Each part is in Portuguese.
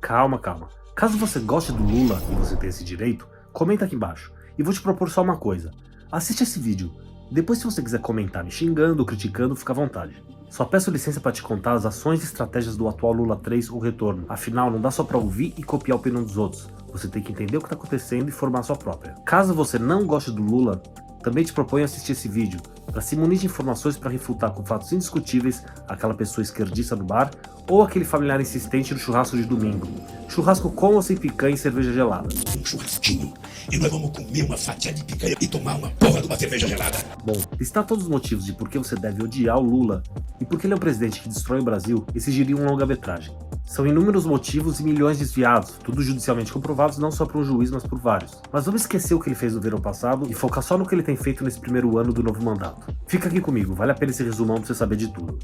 Calma, calma. Caso você goste do Lula e você tenha esse direito, comenta aqui embaixo. E vou te propor só uma coisa. Assiste esse vídeo. Depois, se você quiser comentar me xingando ou criticando, fica à vontade. Só peço licença para te contar as ações e estratégias do atual Lula 3 ou retorno. Afinal, não dá só para ouvir e copiar a opinião dos outros. Você tem que entender o que está acontecendo e formar a sua própria. Caso você não goste do Lula, também te proponho assistir esse vídeo, para se munir de informações para refutar com fatos indiscutíveis aquela pessoa esquerdista no bar ou aquele familiar insistente no churrasco de domingo. Churrasco com ou sem picanha e cerveja gelada. Um churrasquinho, e nós vamos comer uma fatia de picanha e tomar uma porra de uma cerveja gelada. Bom, listar todos os motivos de por que você deve odiar o Lula e por que ele é um presidente que destrói o Brasil exigiria uma longa-metragem. São inúmeros motivos e milhões desviados, tudo judicialmente comprovados não só por um juiz, mas por vários. Mas vamos esquecer o que ele fez no verão passado e focar só no que ele tem feito nesse primeiro ano do novo mandato. Fica aqui comigo, vale a pena esse resumão pra você saber de tudo.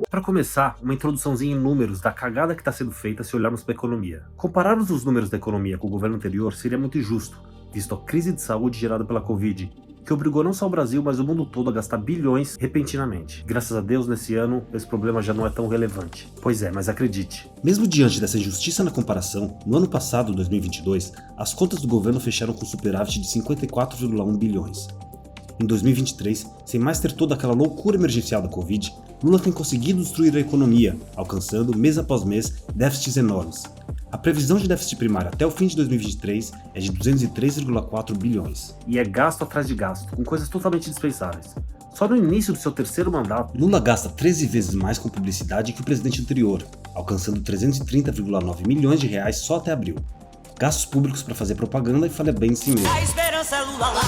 Para começar, uma introduçãozinha em números da cagada que está sendo feita se olharmos para a economia. Compararmos os números da economia com o governo anterior seria muito injusto, visto a crise de saúde gerada pela Covid, que obrigou não só o Brasil, mas o mundo todo a gastar bilhões repentinamente. Graças a Deus, nesse ano, esse problema já não é tão relevante. Pois é, mas acredite. Mesmo diante dessa injustiça na comparação, no ano passado, 2022, as contas do governo fecharam com superávit de 54,1 bilhões. Em 2023, sem mais ter toda aquela loucura emergencial da Covid, Lula tem conseguido destruir a economia, alcançando, mês após mês, déficits enormes. A previsão de déficit primário até o fim de 2023 é de 203,4 bilhões. E é gasto atrás de gasto, com coisas totalmente dispensáveis. Só no início do seu terceiro mandato, Lula gasta 13 vezes mais com publicidade que o presidente anterior, alcançando 330,9 milhões de reais só até abril. Gastos públicos para fazer propaganda e falha bem de si mesmo. A esperança é Lula lá,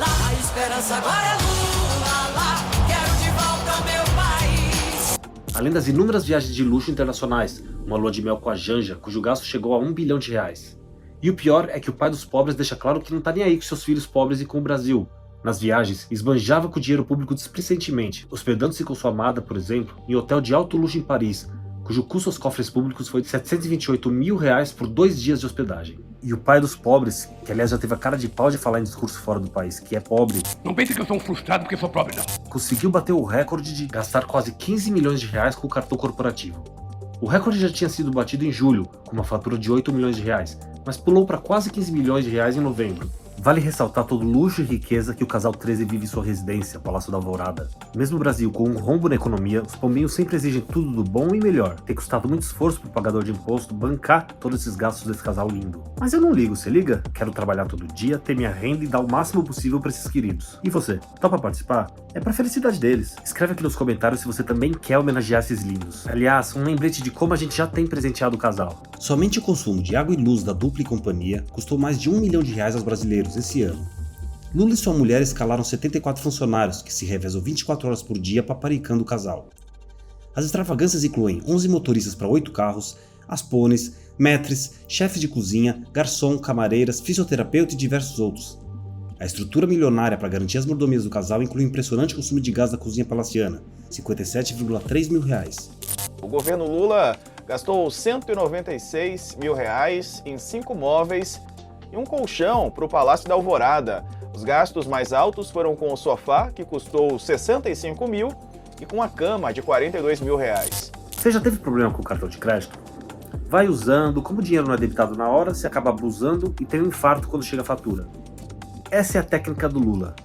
lá, a esperança agora é Lula lá, quero de volta meu país. Além das inúmeras viagens de luxo internacionais, uma lua de mel com a Janja, cujo gasto chegou a 1 bilhão de reais. E o pior é que o pai dos pobres deixa claro que não tá nem aí com seus filhos pobres e com o Brasil. Nas viagens, esbanjava com o dinheiro público displicentemente, hospedando-se com sua amada, por exemplo, em hotel de alto luxo em Paris, cujo custo aos cofres públicos foi de 728 mil reais por 2 dias de hospedagem. E o pai dos pobres, que aliás já teve a cara de pau de falar em discurso fora do país, que é pobre, Não pense que eu sou um frustrado porque sou pobre, não. conseguiu bater o recorde de gastar quase 15 milhões de reais com o cartão corporativo. O recorde já tinha sido batido em julho, com uma fatura de 8 milhões de reais, mas pulou para quase 15 milhões de reais em novembro. Vale ressaltar todo o luxo e riqueza que o casal 13 vive em sua residência, Palácio da Alvorada. Mesmo o Brasil com um rombo na economia, os pombinhos sempre exigem tudo do bom e melhor. Tem custado muito esforço pro pagador de imposto bancar todos esses gastos desse casal lindo. Mas eu não ligo, você liga? Quero trabalhar todo dia, ter minha renda e dar o máximo possível para esses queridos. E você, topa participar? É pra felicidade deles. Escreve aqui nos comentários se você também quer homenagear esses lindos. Aliás, um lembrete de como a gente já tem presenteado o casal. Somente o consumo de água e luz da dupla e companhia custou mais de 1 milhão de reais aos brasileiros esse ano. Lula e sua mulher escalaram 74 funcionários, que se revezam 24 horas por dia paparicando o casal. As extravagâncias incluem 11 motoristas para 8 carros, aspones, maîtres, chefes de cozinha, garçom, camareiras, fisioterapeuta e diversos outros. A estrutura milionária para garantir as mordomias do casal inclui um impressionante consumo de gás da cozinha palaciana, 57,3 mil reais. O governo Lula gastou 196 mil reais em 5 móveis e um colchão para o Palácio da Alvorada. Os gastos mais altos foram com o sofá, que custou 65 mil, e com a cama, de 42 mil reais. Você já teve problema com o cartão de crédito? Vai usando, como o dinheiro não é debitado na hora, você acaba abusando e tem um infarto quando chega a fatura. Essa é a técnica do Lula.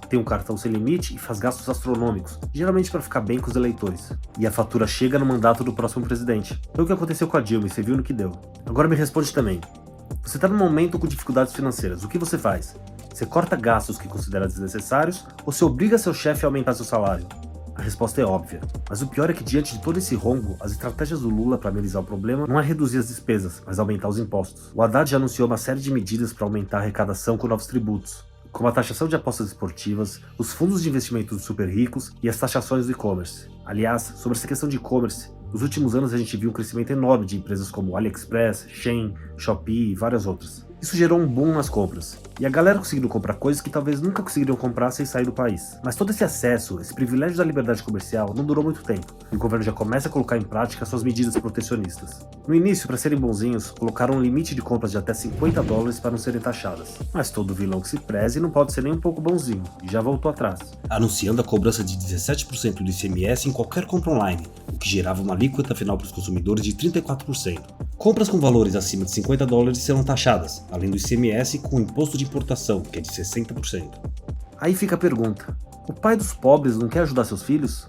Tem um cartão sem limite e faz gastos astronômicos, geralmente para ficar bem com os eleitores. E a fatura chega no mandato do próximo presidente. Foi o que aconteceu com a Dilma e você viu no que deu. Agora me responde também. Você está num momento com dificuldades financeiras, o que você faz? Você corta gastos que considera desnecessários ou você obriga seu chefe a aumentar seu salário? A resposta é óbvia, mas o pior é que diante de todo esse rombo, as estratégias do Lula para amenizar o problema não é reduzir as despesas, mas aumentar os impostos. O Haddad já anunciou uma série de medidas para aumentar a arrecadação com novos tributos, como a taxação de apostas esportivas, os fundos de investimento dos super ricos e as taxações do e-commerce. Aliás, sobre essa questão de e-commerce, nos últimos anos a gente viu um crescimento enorme de empresas como AliExpress, Shein, Shopee e várias outras. Isso gerou um boom nas compras, e a galera conseguiu comprar coisas que talvez nunca conseguiriam comprar sem sair do país. Mas todo esse acesso, esse privilégio da liberdade comercial não durou muito tempo, e o governo já começa a colocar em prática suas medidas protecionistas. No início, para serem bonzinhos, colocaram um limite de compras de até $50 para não serem taxadas. Mas todo vilão que se preze não pode ser nem um pouco bonzinho, e já voltou atrás, anunciando a cobrança de 17% do ICMS em qualquer compra online, o que gerava uma alíquota final para os consumidores de 34%. Compras com valores acima de $50 serão taxadas, além do ICMS com o imposto de importação, que é de 60%. Aí fica a pergunta: o pai dos pobres não quer ajudar seus filhos?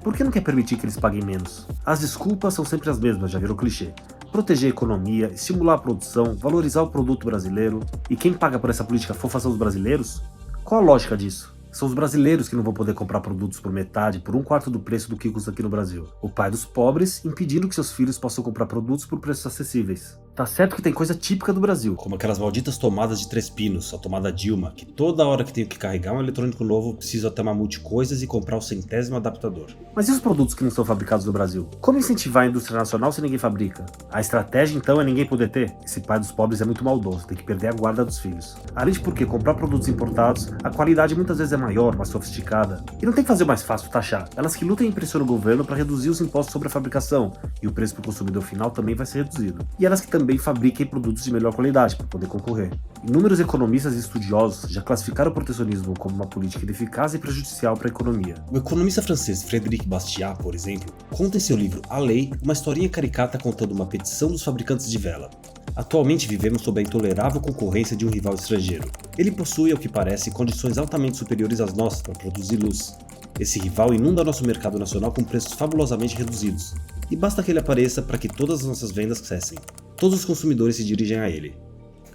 Por que não quer permitir que eles paguem menos? As desculpas são sempre as mesmas, já virou clichê. Proteger a economia, estimular a produção, valorizar o produto brasileiro. E quem paga por essa política fofa são os brasileiros? Qual a lógica disso? São os brasileiros que não vão poder comprar produtos por metade, por 1/4 do preço do que custa aqui no Brasil. O pai dos pobres impedindo que seus filhos possam comprar produtos por preços acessíveis. Tá certo que tem coisa típica do Brasil, Como aquelas malditas tomadas de 3 pinos, a tomada Dilma, que toda hora que tenho que carregar um eletrônico novo preciso até uma multicoisas e comprar o 100º adaptador. mas e os produtos que não são fabricados no Brasil? Como incentivar a indústria nacional se ninguém fabrica? A estratégia então é ninguém poder ter? Esse pai dos pobres é muito maldoso, tem que perder a guarda dos filhos. Além de porque comprar produtos importados, a qualidade muitas vezes é maior, mais sofisticada. E não tem que fazer mais fácil taxar. Elas que lutam e pressionam o governo para reduzir os impostos sobre a fabricação, e o preço para o consumidor final também vai ser reduzido. E elas que também fabriquem produtos de melhor qualidade para poder concorrer. Inúmeros economistas e estudiosos já classificaram o protecionismo como uma política ineficaz e prejudicial para a economia. O economista francês Frédéric Bastiat, por exemplo, conta em seu livro A Lei uma historinha caricata contando uma petição dos fabricantes de vela. Atualmente vivemos sob a intolerável concorrência de um rival estrangeiro. Ele possui, ao que parece, condições altamente superiores às nossas para produzir luz. Esse rival inunda nosso mercado nacional com preços fabulosamente reduzidos. E basta que ele apareça para que todas as nossas vendas cessem. Todos os consumidores se dirigem a ele.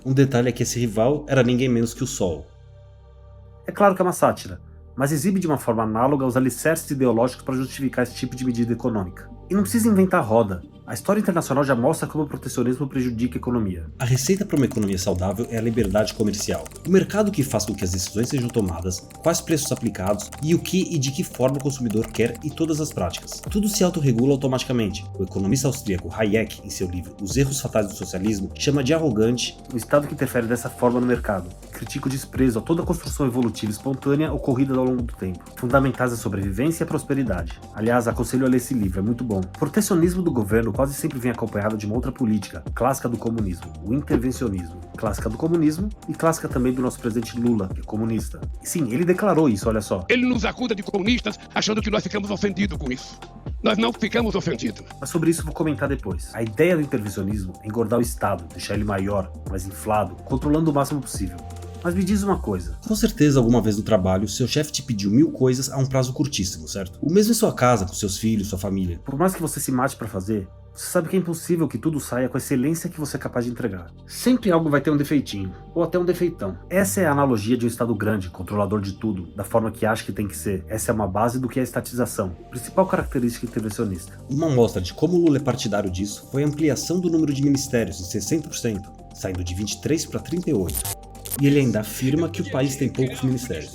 Um detalhe é que esse rival era ninguém menos que o Sol. É claro que é uma sátira, mas exibe de uma forma análoga os alicerces ideológicos para justificar esse tipo de medida econômica. E não precisa inventar a roda. A história internacional já mostra como o protecionismo prejudica a economia. A receita para uma economia saudável é a liberdade comercial. O mercado que faz com que as decisões sejam tomadas, quais preços aplicados e o que e de que forma o consumidor quer e todas as práticas. Tudo se autorregula automaticamente. O economista austríaco Hayek, em seu livro Os Erros Fatais do Socialismo, chama de arrogante O Estado que interfere dessa forma no mercado. Critica o desprezo a toda a construção evolutiva espontânea ocorrida ao longo do tempo, fundamentais à sobrevivência e à prosperidade. Aliás, aconselho a ler esse livro, é muito bom. O protecionismo do governo quase sempre vem acompanhado de uma outra política, clássica do comunismo, o intervencionismo. Clássica do comunismo e clássica também do nosso presidente Lula, que é comunista. E sim, ele declarou isso, olha só. Ele nos acusa de comunistas achando que nós ficamos ofendidos com isso. Nós não ficamos ofendidos. Mas sobre isso eu vou comentar depois. A ideia do intervencionismo é engordar o Estado, deixar ele maior, mais inflado, controlando o máximo possível. Mas me diz uma coisa. Com certeza, alguma vez no trabalho, seu chefe te pediu 1000 coisas a um prazo curtíssimo, certo? O mesmo em sua casa, com seus filhos, sua família. Por mais que você se mate pra fazer, você sabe que é impossível que tudo saia com a excelência que você é capaz de entregar. Sempre algo vai ter um defeitinho, ou até um defeitão. Essa é a analogia de um Estado grande, controlador de tudo, da forma que acha que tem que ser. Essa é uma base do que é a estatização, principal característica intervencionista. Uma amostra de como Lula é partidário disso foi a ampliação do número de ministérios em 60%, saindo de 23 para 38. E ele ainda afirma que o país tem poucos ministérios.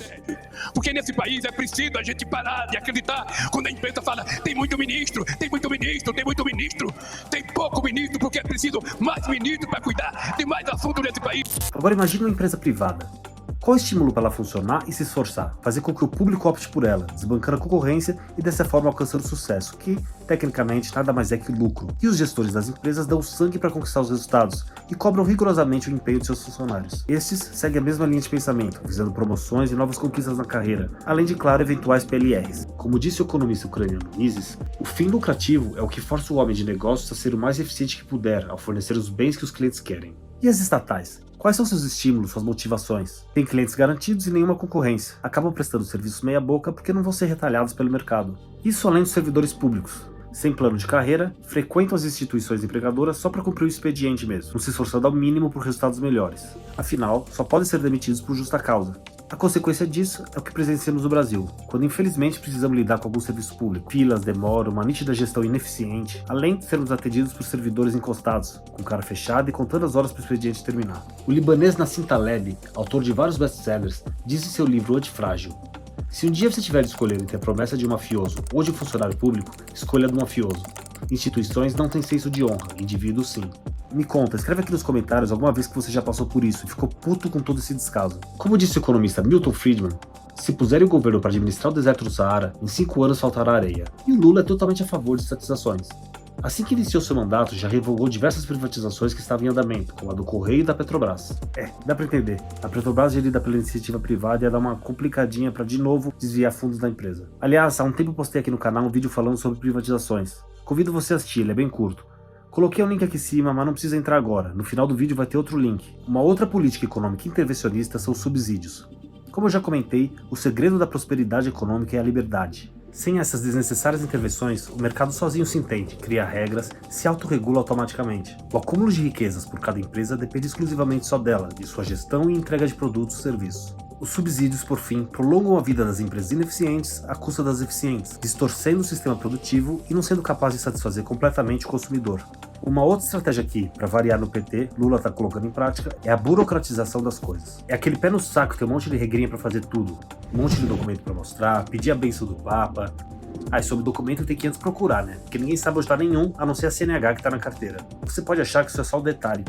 Porque nesse país é preciso a gente parar de acreditar quando a imprensa fala tem muito ministro, tem muito ministro, tem muito ministro, tem pouco ministro porque é preciso mais ministro para cuidar de mais assuntos nesse país. Agora imagine uma empresa privada. Qual o estímulo para ela funcionar e se esforçar? Fazer com que o público opte por ela, desbancando a concorrência e dessa forma alcançando sucesso, que, tecnicamente, nada mais é que lucro. E os gestores das empresas dão sangue para conquistar os resultados e cobram rigorosamente o empenho de seus funcionários. Estes seguem a mesma linha de pensamento, visando promoções e novas conquistas na carreira, além de, claro, eventuais PLRs. Como disse o economista ucraniano Mises, o fim lucrativo é o que força o homem de negócios a ser o mais eficiente que puder ao fornecer os bens que os clientes querem. E as estatais? Quais são seus estímulos, suas motivações? Tem clientes garantidos e nenhuma concorrência. Acabam prestando serviços meia boca porque não vão ser retalhados pelo mercado. Isso além dos servidores públicos. Sem plano de carreira, frequentam as instituições empregadoras só para cumprir o expediente mesmo, não se esforçando ao mínimo por resultados melhores. Afinal, só podem ser demitidos por justa causa. A consequência disso é o que presenciamos no Brasil, quando infelizmente precisamos lidar com algum serviço público. Filas, demora, uma nítida gestão ineficiente, além de sermos atendidos por servidores encostados, com cara fechada e contando as horas para o expediente terminar. O libanês Nassim Taleb, autor de vários best-sellers, diz em seu livro Antifrágil: se um dia você tiver de escolher entre a promessa de um mafioso ou de um funcionário público, escolha do mafioso. Instituições não têm senso de honra, indivíduos sim. Me conta, escreve aqui nos comentários alguma vez que você já passou por isso e ficou puto com todo esse descaso. Como disse o economista Milton Friedman, se puserem o governo para administrar o deserto do Saara, em 5 anos faltará areia. E o Lula é totalmente a favor de estatizações. Assim que iniciou seu mandato, já revogou diversas privatizações que estavam em andamento, como a do Correio e da Petrobras. Dá pra entender. A Petrobras, gerida pela iniciativa privada, ia dar uma complicadinha pra de novo desviar fundos da empresa. Aliás, há um tempo eu postei aqui no canal um vídeo falando sobre privatizações. Convido você a assistir, ele é bem curto. Coloquei um link aqui em cima, mas não precisa entrar agora. No final do vídeo vai ter outro link. Uma outra política econômica intervencionista são os subsídios. Como eu já comentei, o segredo da prosperidade econômica é a liberdade. Sem essas desnecessárias intervenções, o mercado sozinho se entende, cria regras, se autorregula automaticamente. O acúmulo de riquezas por cada empresa depende exclusivamente só dela, de sua gestão e entrega de produtos e serviços. Os subsídios, por fim, prolongam a vida das empresas ineficientes à custa das eficientes, distorcendo o sistema produtivo e não sendo capaz de satisfazer completamente o consumidor. Uma outra estratégia aqui, para variar no PT, Lula está colocando em prática, é a burocratização das coisas. É aquele pé no saco, tem um monte de regrinha para fazer tudo, um monte de documento para mostrar, pedir a bênção do Papa. E sobre documento tem que antes procurar, né? Porque ninguém sabe onde tá nenhum, a não ser a CNH que está na carteira. Você pode achar que isso é só um detalhe,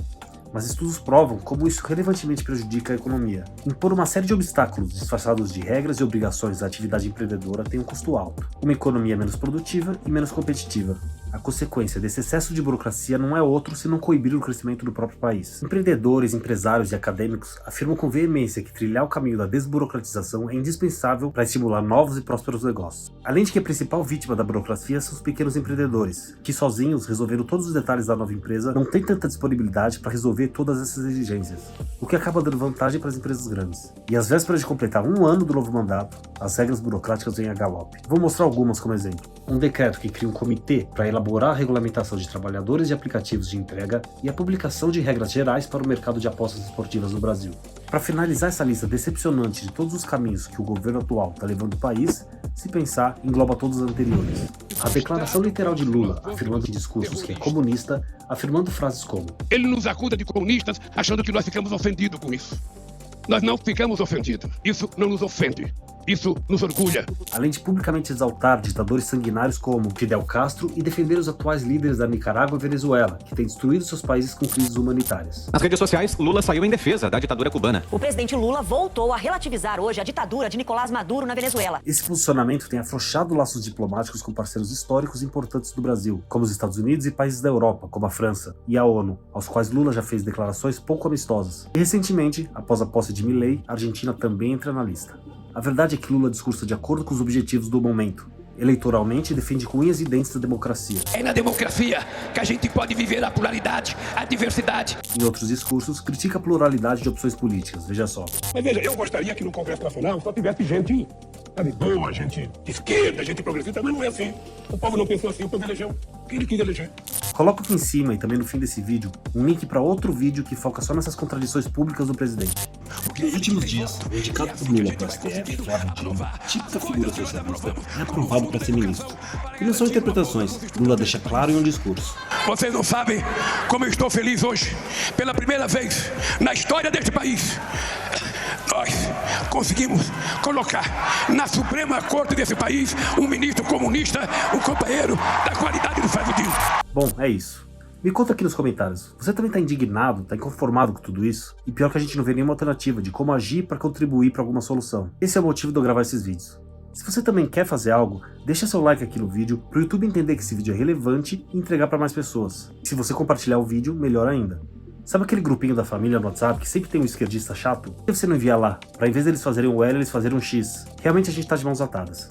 mas estudos provam como isso relevantemente prejudica a economia. Impor uma série de obstáculos disfarçados de regras e obrigações à atividade empreendedora tem um custo alto. Uma economia menos produtiva e menos competitiva. A consequência desse excesso de burocracia não é outro senão coibir o crescimento do próprio país. Empreendedores, empresários e acadêmicos afirmam com veemência que trilhar o caminho da desburocratização é indispensável para estimular novos e prósperos negócios. Além de que a principal vítima da burocracia são os pequenos empreendedores, que sozinhos, resolvendo todos os detalhes da nova empresa, não têm tanta disponibilidade para resolver todas essas exigências, o que acaba dando vantagem para as empresas grandes. E às vésperas de completar um ano do novo mandato, as regras burocráticas vêm a galope. Vou mostrar algumas como exemplo. Um decreto que cria um comitê para elaborar a regulamentação de trabalhadores de aplicativos de entrega e a publicação de regras gerais para o mercado de apostas esportivas no Brasil. Para finalizar essa lista decepcionante de todos os caminhos que o governo atual está levando o país, se pensar, engloba todos os anteriores. A declaração literal de Lula, afirmando em discursos que é comunista, afirmando frases como: Ele nos acusa de comunistas, achando que nós ficamos ofendidos com isso. Nós não ficamos ofendidos. Isso não nos ofende. Isso nos orgulha. Além de publicamente exaltar ditadores sanguinários como Fidel Castro e defender os atuais líderes da Nicarágua e Venezuela, que têm destruído seus países com crises humanitárias. Nas redes sociais, Lula saiu em defesa da ditadura cubana. O presidente Lula voltou a relativizar hoje a ditadura de Nicolás Maduro na Venezuela. Esse posicionamento tem afrouxado laços diplomáticos com parceiros históricos importantes do Brasil, como os Estados Unidos e países da Europa, como a França, e a ONU, aos quais Lula já fez declarações pouco amistosas. E recentemente, após a posse de Milei, a Argentina também entra na lista. A verdade é que Lula discursa de acordo com os objetivos do momento. Eleitoralmente, defende com unhas e dentes a democracia. É na democracia que a gente pode viver a pluralidade, a diversidade. Em outros discursos, critica a pluralidade de opções políticas, veja só. Mas veja, eu gostaria que no Congresso Nacional só tivesse gente, sabe, boa, gente de esquerda, gente progressista, mas não é assim. O povo não pensou assim, o povo elegeu quem ele quis eleger. Coloco aqui em cima e também no fim desse vídeo um link para outro vídeo que foca só nessas contradições públicas do presidente. Nos últimos dias, o indicado por Lula para o STF, Flávio Dino, típica figura socialista, é aprovado para ser ministro. E não são interpretações, Lula deixa claro em um discurso. Vocês não sabem como eu estou feliz hoje. Pela primeira vez na história deste país, nós conseguimos colocar na Suprema Corte desse país um ministro comunista, um companheiro da qualidade do Flávio Dino. Bom, é isso. Me conta aqui nos comentários, você também tá indignado, tá inconformado com tudo isso? E pior que a gente não vê nenhuma alternativa de como agir para contribuir para alguma solução. Esse é o motivo de eu gravar esses vídeos. Se você também quer fazer algo, deixa seu like aqui no vídeo para o YouTube entender que esse vídeo é relevante e entregar para mais pessoas. E se você compartilhar o vídeo, melhor ainda. Sabe aquele grupinho da família no WhatsApp que sempre tem um esquerdista chato? Por que você não envia lá, para em vez deles fazerem um L, eles fazerem um X? Realmente a gente tá de mãos atadas.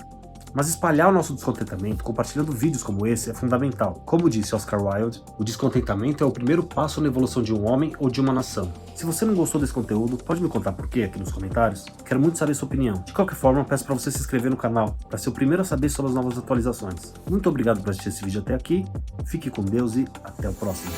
Mas espalhar o nosso descontentamento compartilhando vídeos como esse é fundamental. Como disse Oscar Wilde, o descontentamento é o primeiro passo na evolução de um homem ou de uma nação. Se você não gostou desse conteúdo, pode me contar por quê aqui nos comentários? Quero muito saber sua opinião. De qualquer forma, peço para você se inscrever no canal, para ser o primeiro a saber sobre as novas atualizações. Muito obrigado por assistir esse vídeo até aqui, fique com Deus e até o próximo.